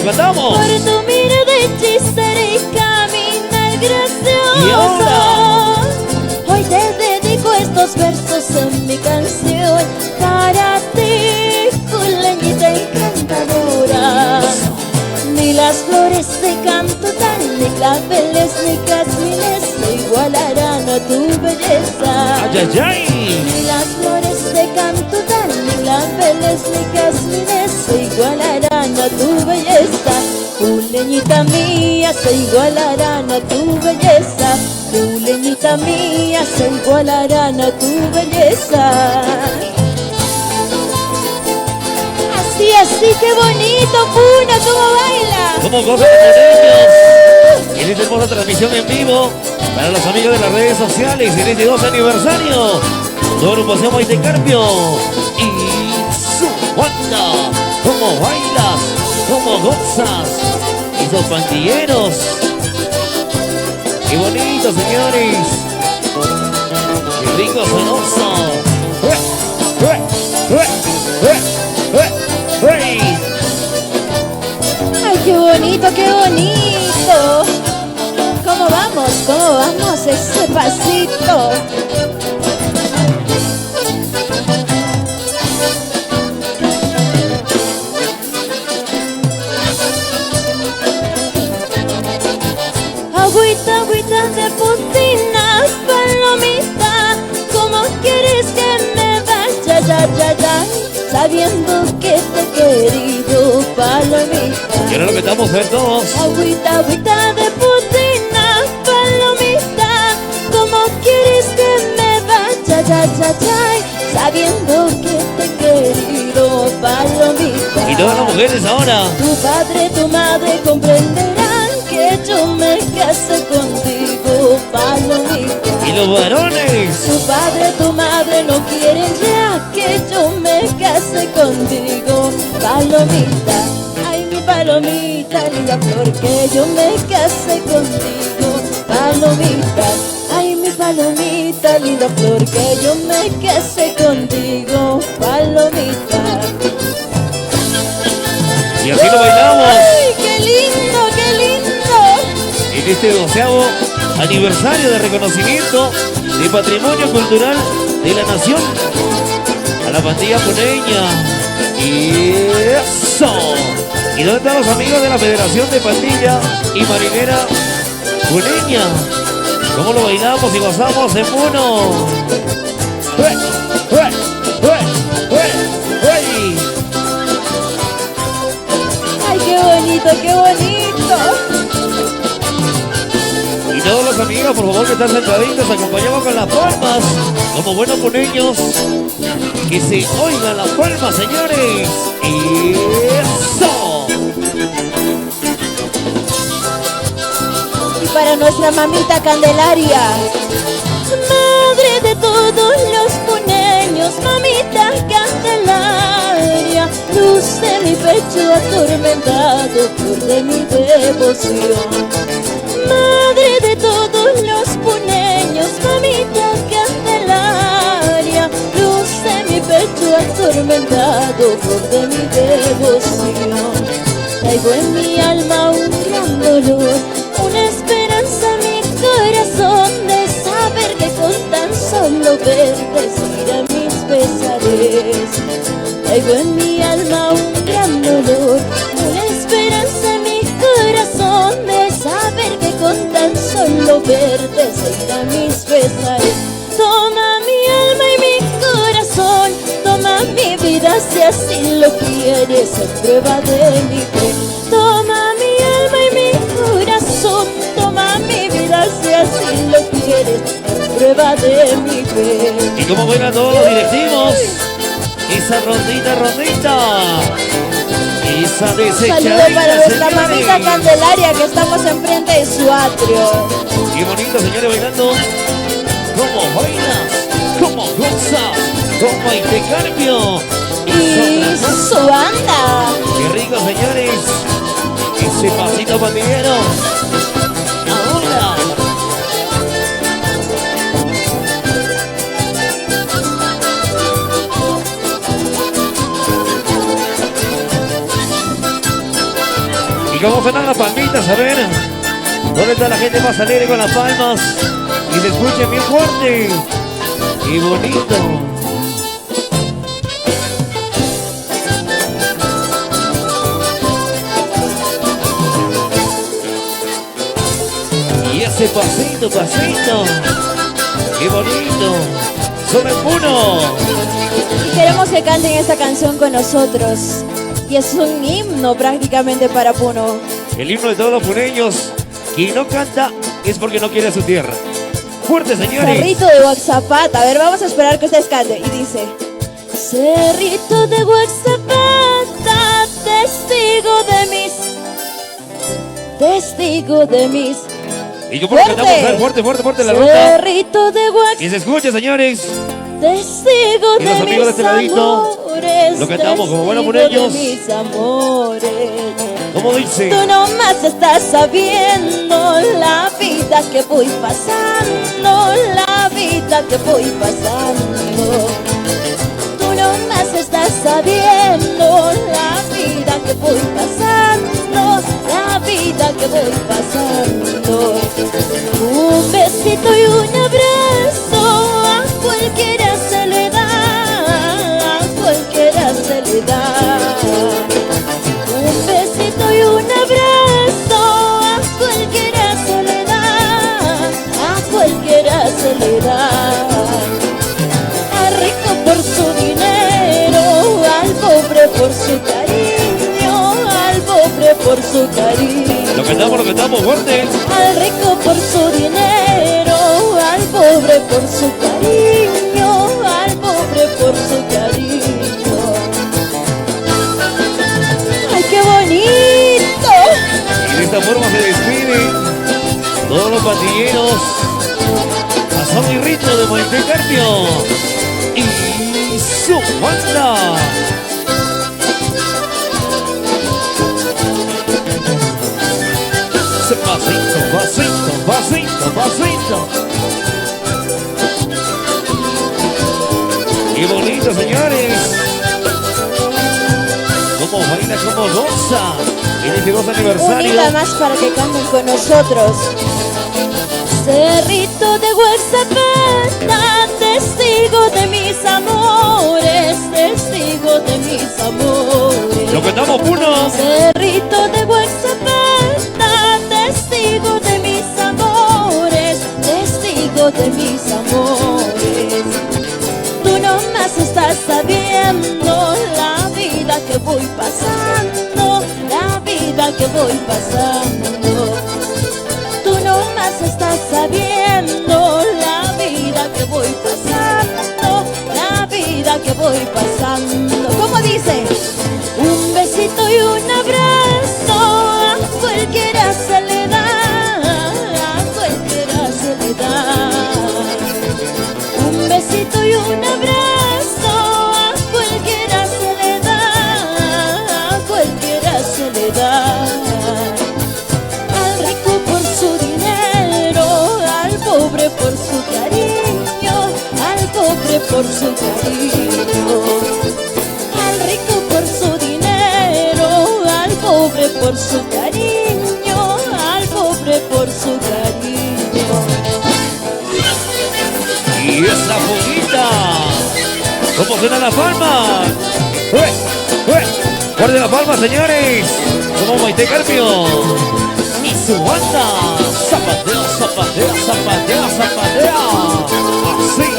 lo cantamos. Por tu mirada hechicera y caminar gracioso. Y ahora, hoy te dedico estos versos en mi canción. Para ti, fuleñita encantadora. Ni las flores de canto tan, ni claveles ni jazmines se igualarán a tu belleza. ay, ay, ay. Ni las flores de canto tan, ni claveles ni jazmines se igualarán a tu belleza. Fuleñita mía, se igualarán a tu belleza. Fuleñita mía, se igualarán a tu belleza. Así, qué bonito, Puna, cómo baila. Como goza con ellos. En esta hermosa transmisión en vivo para los amigos de las redes sociales en este 12 aniversario. Tu agrupación Maite Carpio y su banda. Cómo bailas, cómo gozas. Esos pandilleros. Qué bonito, señores. Qué rico, sabroso. Ay, qué bonito, qué bonito. ¿Cómo vamos? ¿Cómo vamos? Ese pasito. Agüita, agüita de putina, palomita. ¿Cómo quieres que me vaya, ya, ya, ya? Sabiendo que te he querido, palomita. Y ahora lo que estamos a ver todos. Agüita, agüita de putina, palomita. ¿Cómo quieres que me vaya, ya, ya, ya? Sabiendo que te he querido, palomita. Y todas las mujeres ahora. Tu padre, tu madre comprenderán que yo me casé contigo, palomita. Y los varones. Tu padre, tu madre no quieren ya que yo me case contigo, palomita. Ay, mi palomita, linda flor, que yo me case contigo, palomita. Ay, mi palomita, linda flor, que yo me case contigo, palomita. Y así lo bailamos. ¡Ay, qué lindo, qué lindo! En este 12º aniversario de reconocimiento de Patrimonio Cultural de la Nación a la pandilla puneña. Y eso. ¿Y dónde están los amigos de la Federación de Pandilla y Marinera Puneña? ¿Cómo lo bailamos y gozamos en uno? ¡Ay, qué bonito, qué bonito! Y todos los amigos, por favor, que están sentaditos, acompañamos con las palmas, como buenos puneños. Que se oigan las palmas, señores. Y eso. Y para nuestra mamita Candelaria, madre de todos los puneños, mamita Candelaria, luz de mi pecho atormentado, flor de mi devoción. Madre de todos los puneños, mamita Candelaria, luz de mi pecho atormentado, flor de mi devoción. Traigo en mi alma un gran dolor, una esperanza en mi corazón de saber que con tan solo verte se irán mis pesares. Traigo en mi alma un gran dolor, una esperanza en mi corazón de saber que con tan solo verte se irán mis pesares. Toma mi alma y mi corazón, toma mi vida si así lo quieres, en prueba de mi fe. Toma mi alma y mi corazón, toma mi vida si así lo quieres, en prueba de mi fe. Y como bailan todos los directivos, esa rondita, esa desechadita. Saludo para nuestra señores. mamita Candelaria que estamos enfrente de su atrio. Qué bonito, señores, bailando. Cómo bailas, cómo gozas, con Maite Carpio Y su banda. Qué rico, señores. Ese pasito pandillero. Ahora. cómo suenan las palmitas, a ver. ¿Dónde está la gente más alegre con las palmas? Y se escuche bien fuerte y bonito. Y ese pasito, pasito. ¡Qué bonito! ¡Son el Puno! Y queremos que canten esta canción con nosotros. Y es un himno prácticamente para Puno. El himno de todos los puneños. Quien no canta es porque no quiere a su tierra. ¡Fuerte, señores! Cerrito de Huaxapata. A ver, vamos a esperar que ustedes canten. Y dice: Cerrito de Huaxapata, testigo de mis. Y yo porque cantamos fuerte la ronda. Cerrito de Huaxapata. Y se escucha, señores. Testigo Y los de amigos de este ladito, amores, lo cantamos como buenos testigo puneños. de mis amores. ¿Cómo dice? Tú nomás estás sabiendo la vida que voy pasando, la vida que voy pasando. Tú nomás estás sabiendo la vida que voy pasando, la vida que voy pasando. Un besito y un abrazo a cualquiera se le da, a cualquiera se le da. Un besito y un abrazo a cualquiera se le da, a cualquiera se le da. Al rico por su dinero, al pobre por su cariño, al pobre por su cariño. Lo cantamos fuerte. Al rico por su dinero, al pobre por su cariño, al pobre por su cariño. ¡Ay, qué bonito! Y de esta forma se despiden todos los pandilleros a son y ritmo de Montecarpio y su banda. Pasito. Qué bonito, señores. Cómo baila, cómo goza. En este 2 aniversario. Unida más para que canten con nosotros. Cerrito de Huaxapata, testigo de mis amores, testigo de mis amores. Lo cantamos, Puno. Cerrito de Huaxapata, testigo de mis amores, testigo de mis amores. Tú nomás estás sabiendo la vida que voy pasando, la vida que voy pasando. Tú nomás estás sabiendo la vida que voy pasando, la vida que voy pasando. ¿Cómo dice? Un besito y un abrazo a cualquiera se le da, a cualquiera se le da. Un besito y un abrazo a cualquiera se le da, a cualquiera se le da. Al rico por su dinero, al pobre por su cariño, al pobre por su cariño. Al rico por su dinero, al pobre por su cariño, al pobre por su cariño. Y esa bonita. ¿Cómo suena la palma? Guarden la palma, señores. Como Montecarpio y su banda. Zapatea. Así.